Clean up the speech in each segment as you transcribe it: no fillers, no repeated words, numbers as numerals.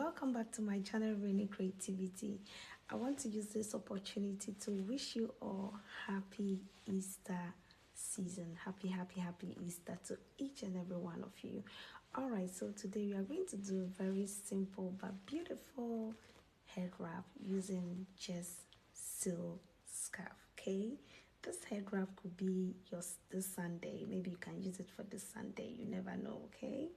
welcome back to my channel, Rainy Creativity. I want to use this opportunity to wish you all happy Easter season. Happy Easter to each and every one of you. All right, so today we are going to do a very simple but beautiful head wrap using just silk scarf. Okay, this head wrap could be yours this Sunday. Maybe you can use it for this Sunday, you never know. Okay,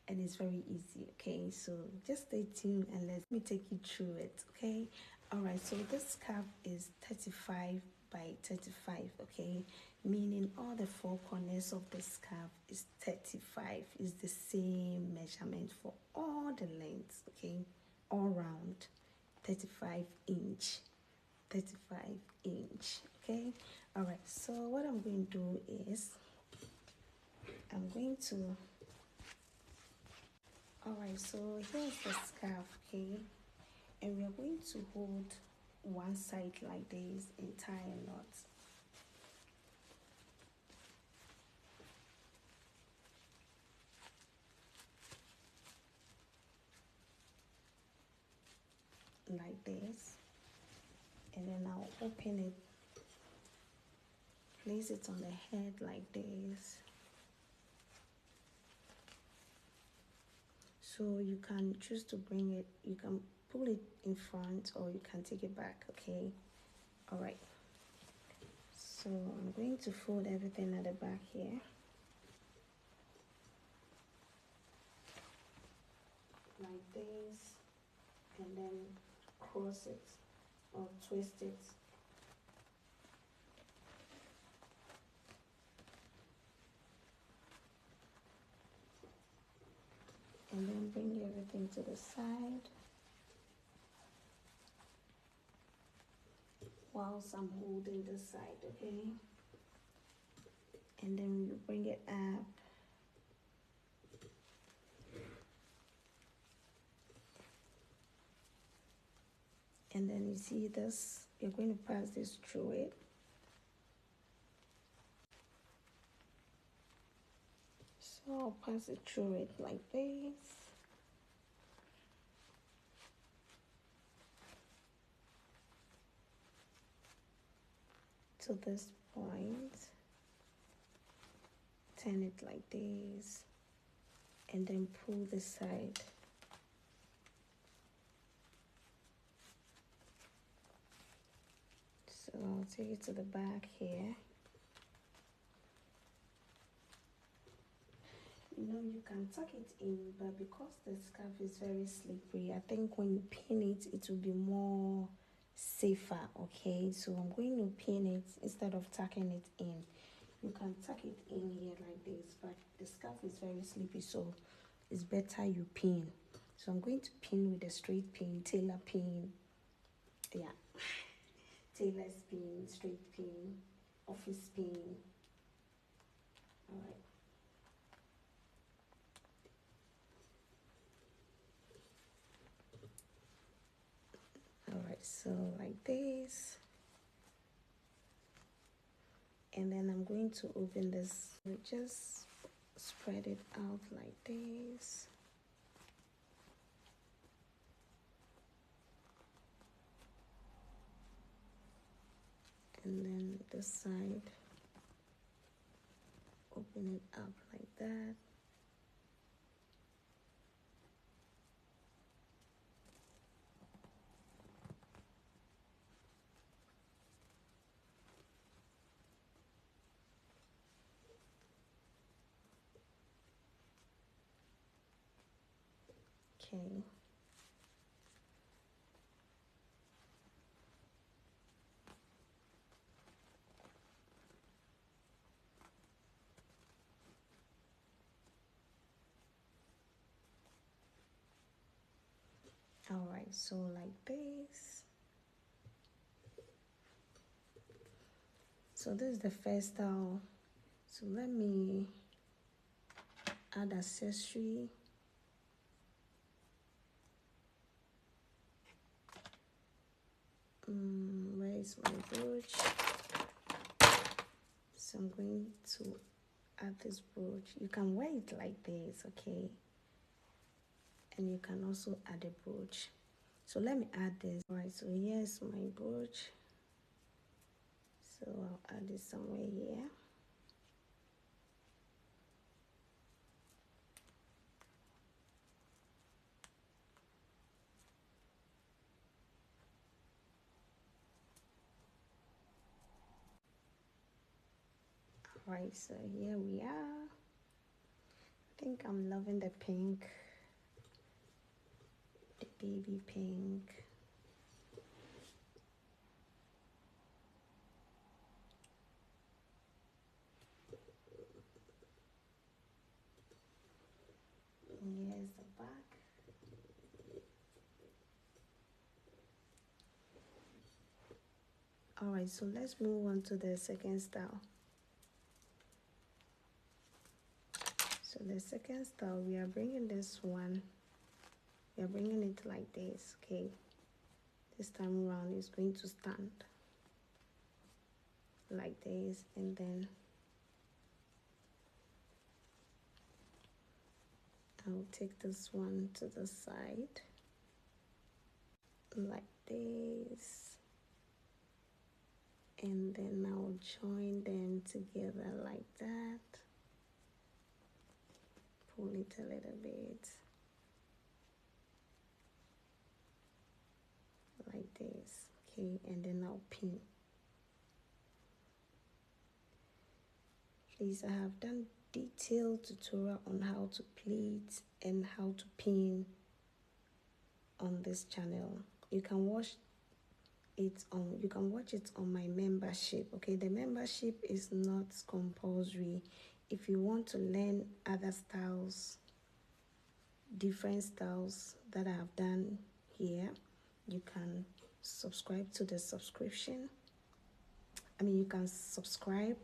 and it's very easy. Okay, so just stay tuned and let me take you through it. Okay, all right, so this scarf is 35 by 35. Okay, meaning all the four corners of the scarf is 35, is the same measurement for all the lengths. Okay, all round 35 inch. Okay, all right, so what I'm going to do is I'm going to all right, so here's the scarf. Okay, and we are going to hold one side like this and tie a knot. Like this, and then I'll open it, place it on the head like this. So you can choose to bring it, you can pull it in front or you can take it back. Okay, all right, so I'm going to fold everything at the back here like this, and then cross it or twist it. And then bring everything to the side whilst I'm holding this side. Okay, and then you bring it up and then you see this, you're going to pass this through it. So I'll pass it through it like this. To this point, turn it like this, and then pull this side. So I'll take it to the back here. You know, you can tuck it in, but because the scarf is very slippery, I think when you pin it, it will be more safer. Okay, so I'm going to pin it instead of tucking it in. You can tuck it in here like this, but the scarf is very slippery, so it's better you pin. So I'm going to pin with a straight pin, tailor pin. Yeah, tailor's pin, straight pin, office pin. All right. All right, so like this, and then I'm going to open this. Just spread it out like this. And then this side, open it up like that. Okay. All right, so like this. So this is the first style. So let me add accessory. Where is my brooch? So I'm going to add this brooch. You can wear it like this, okay? and you can also add a brooch. So let me add this. All right, so here's my brooch. So I'll add it somewhere here. All right, so here we are. I think I'm loving the pink, the baby pink. Here's the back. All right, so let's move on to the second style. So the second style, we are bringing this one, we are bringing it like this, okay? This time around it's going to stand like this, and then I'll take this one to the side like this, and then I'll join them together like that. Pull it a little bit like this, okay, and then I'll pin. Please, I have done detailed tutorial on how to pleat and how to pin on this channel. You can watch it on my membership, okay? The membership is not compulsory. If you want to learn other styles, different styles that I have done here, you can subscribe to the subscription. You can subscribe,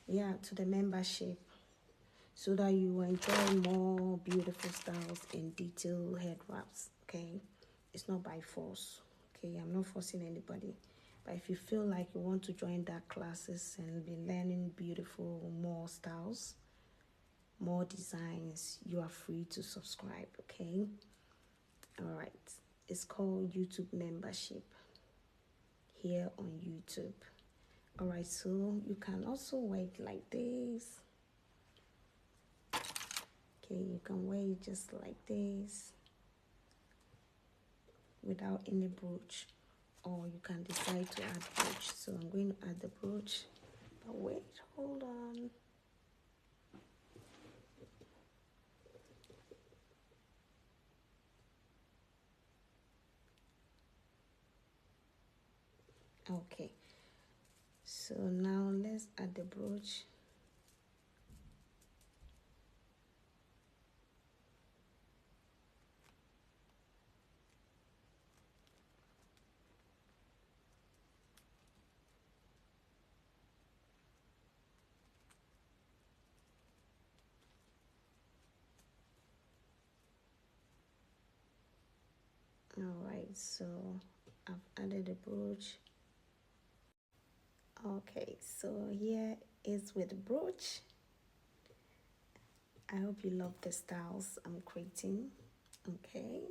yeah, to the membership, so that you enjoy more beautiful styles and detailed head wraps, okay? It's not by force, okay? I'm not forcing anybody. But if you feel like you want to join that classes and be learning beautiful, more styles, more designs, you are free to subscribe, okay? All right. It's called YouTube membership here on YouTube. All right, so you can also wear it like this. Okay, you can wear it just like this without any brooch, or you can decide to add brooch. So I'm going to add the brooch, but wait, hold on. Okay, so now let's add the brooch. All right, so I've added the brooch. Okay, so here is with brooch. I hope you love the styles I'm creating, okay,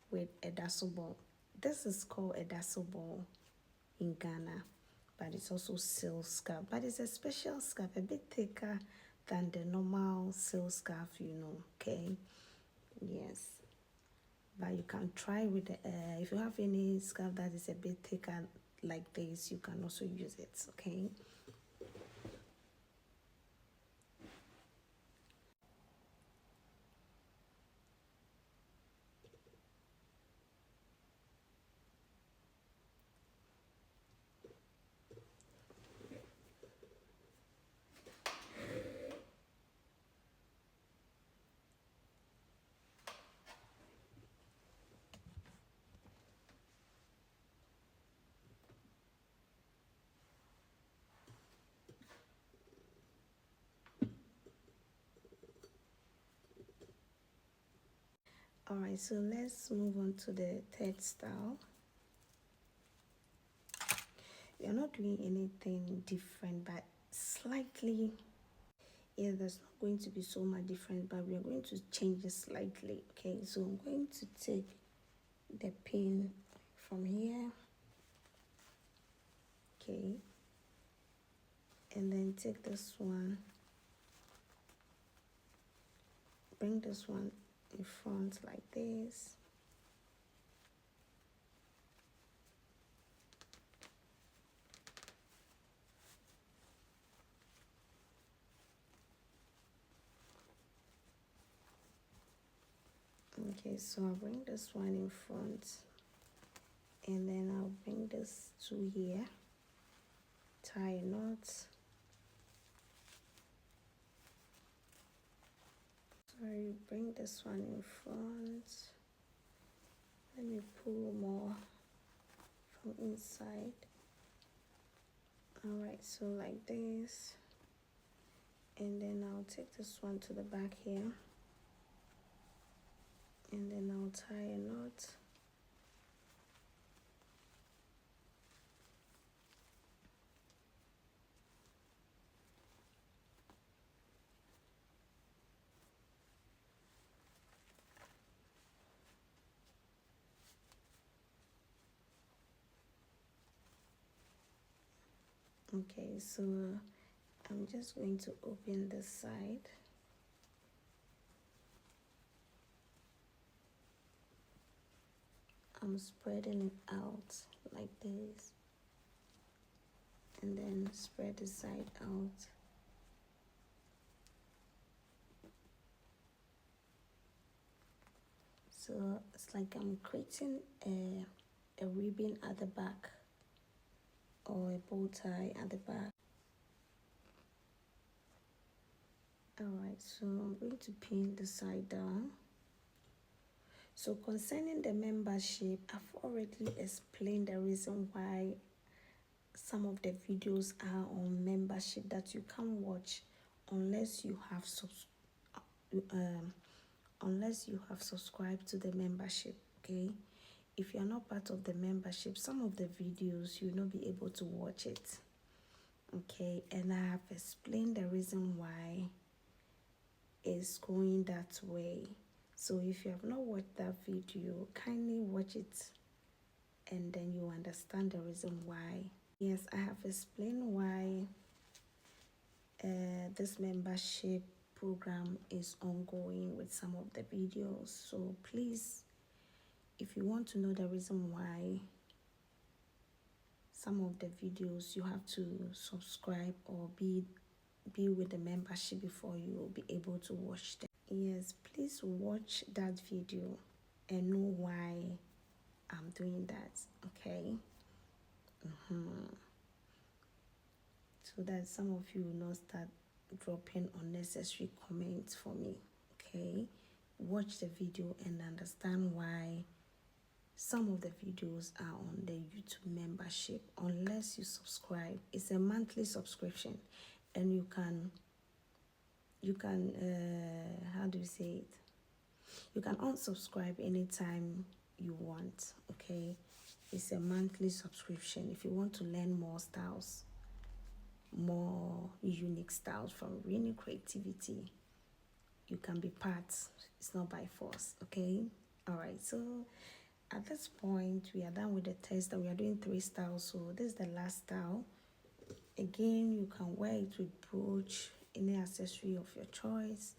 with Adasobowo. This is called Adasobowo in Ghana, but it's also silk scarf, but it's a special scarf, a bit thicker than the normal silk scarf, okay? Yes, but you can try with the, if you have any scarf that is a bit thicker like this, you can also use it, okay? All right, so let's move on to the third style. You're not doing anything different, but slightly, Yeah, there's not going to be so much difference, but we are going to change it slightly. Okay, so I'm going to take the pin from here. Okay, and then take this one, bring this one in front like this. Okay, so I'll bring this one in front, and then I'll bring this two here, tie a knot. Sorry, bring this one in front. Let me pull more from inside. Alright, so like this, and then I'll take this one to the back here, and then I'll tie a knot. Okay, so I'm just going to open this side. I'm spreading it out like this, and then spread the side out. So it's like I'm creating a ribbon at the back, or a bow tie at the back. Alright, so I'm going to pin the side down. So concerning the membership, I've already explained the reason why some of the videos are on membership that you can't watch unless you have subscribed to the membership. Okay, if you're not part of the membership, some of the videos you'll not be able to watch it. Okay, and I have explained the reason why it's going that way. So if you have not watched that video, kindly watch it, and then you understand the reason why. Yes, I have explained why this membership program is ongoing with some of the videos. So please, if you want to know the reason why some of the videos, you have to subscribe or be with the membership before you will be able to watch them. Yes, please watch that video and know why I'm doing that. Okay. So that some of you will not start dropping unnecessary comments for me. Okay, watch the video and understand why some of the videos are on the YouTube membership. Unless you subscribe, it's a monthly subscription, and you can how do you say it, you can unsubscribe anytime you want. Okay, it's a monthly subscription. If you want to learn more styles, more unique styles from Rini Creativity, you can be part. It's not by force. Okay, all right, so at this point we are done with the test, and we are doing 3 styles. So this is the last style. Again, you can wear it with brooch, any accessory of your choice,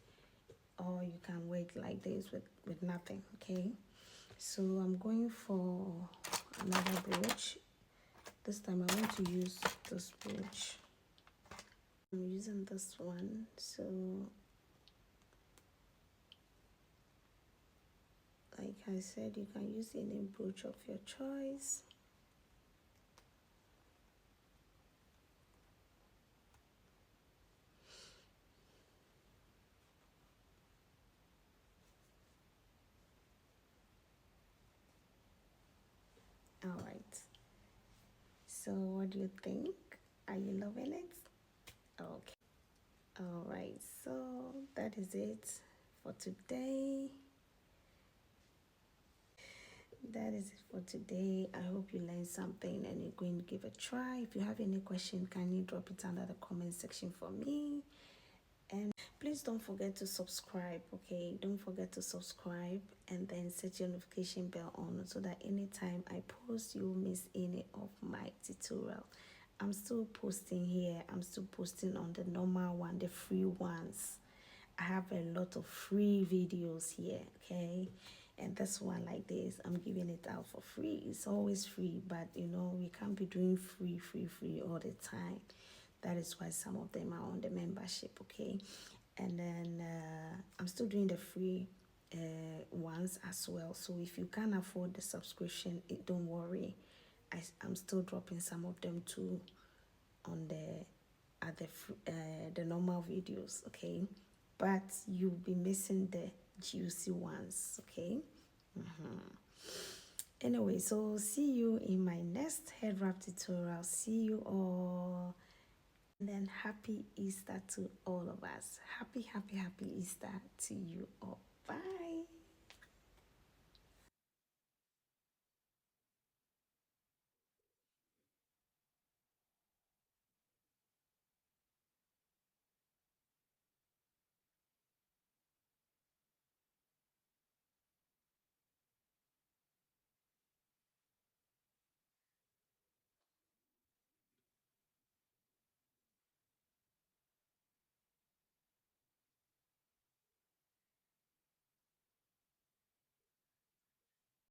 or you can wear it like this with nothing. Okay, so I'm going for another brooch. This time I want to use this brooch. I'm using this one. So like I said, you can use any brooch of your choice. All right, so what do you think? Are you loving it? Okay. All right, so that is it for today. That is it for today. I hope you learned something and you're going to give it a try. If you have any question, can you drop it under the comment section for me? And please don't forget to subscribe, okay? Don't forget to subscribe and then set your notification bell on so that anytime I post, you won't miss any of my tutorial. I'm still posting here. I'm still posting on the normal one, the free ones. I have a lot of free videos here, okay? And this one like this, I'm giving it out for free. It's always free, but you know, we can't be doing free all the time. That is why some of them are on the membership, okay? And then I'm still doing the free ones as well. So if you can't afford the subscription, don't worry. I'm still dropping some of them too on the normal videos, okay? But you'll be missing the juicy ones, okay? Anyway, so see you in my next head wrap tutorial. See you all. And then happy Easter to all of us. Happy Easter to you all. Bye.